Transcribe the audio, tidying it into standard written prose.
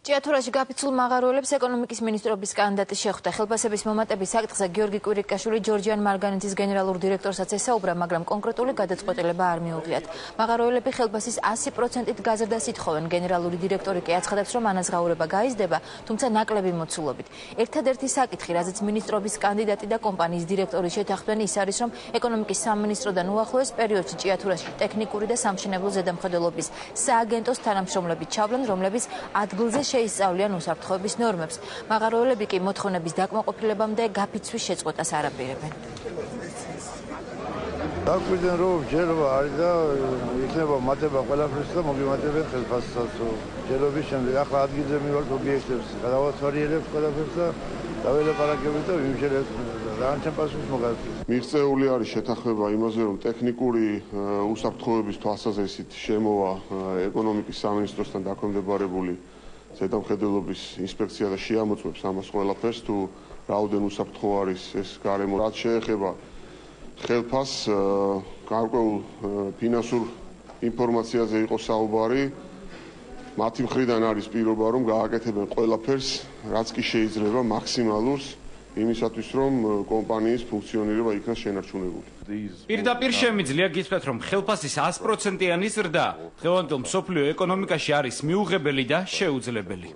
ჭიათურაში გაფიცულ მაღაროელებს ეკონომიკის მინისტრობის კანდიდატი შეხვდა. ხელფასების მომატების აქტზე გიორგი კვირიკაშვილი ჯორჯიან მარგანეცის გენერალურ დირექტორსაც ესაუბრა, მაგრამ კონკრეტული გადაწყვეტილება არ მიუღიათ. მაღაროელები ხელფასის 100%-ით გაზრდას ითხოვენ. გენერალური დირექტორი კი აცხადებს, რომ ანაზღაურება გაიზრდება, თუმცა ნაკლები მოცულობით. ერთადერთი საკითხი, რაზეც მინისტრობის კანდიდატი და კომპანიის დირექტორი შეთანხმდნენ, ის არის, რომ ეკონომიკის სამინისტროდან უახლოეს პერიოდში ჭიათურაში ტექნიკური და სამშენებლო ზედამხედველობის სააგენტოს თანამშრომლები ჩავლენ, რომლებიც ადგილზე შეისწავლიან უსაფრთხოების ნორმებს. მაღაროელები კი მოთხოვნების დაკმაყოფილებამდე გაფიცვის შეწყვეტას არ აპირებენ. დაგვიდნენ რომ ჯერობა არის და იქნება მატება ყველაფერს და მოგიმატებენ ხელფასსაც. ჯერობის შემდეგ ახლა ადგილზე მივართ ობიექტებს, გადავაცვალიერებთ ყველაფერს და დაველაპარაკებით და ვიმშერებთ დანარჩენ პასუხს მოგაგებთ. მიღწეული არის შეთანხმება იმაზე, რომ ტექნიკური უსაფრთხოების თვალსაზრისით შემოვა ეკონომიკის სამინისტროსთან დაქვემდებარებული ზედამხედველობის ინსპექცია და შეამოწმებს ამას ყველაფერს, თუ რაოდენ უსაფრთხო არის ეს გარემო. რაც შეეხება ხელფასს, გარკვეულ ფინანსურ ინფორმაციაზე იყო საუბარი. მათი მხრიდან არის პირობა, რომ გააკეთებენ ყველაფერს, რაც კი შეიძლება მაქსიმალურს იმისათვის, რომ კომპანიის ფუნქციონირება იქნას შენარჩუნებული. პირდაპირ შემიძლია გითხრათ, რომ ხელფასის 100%-იანი ზრდა დღევანდელ მსოფლიო ეკონომიკაში არის მიუღებელი და შეუძლებელი.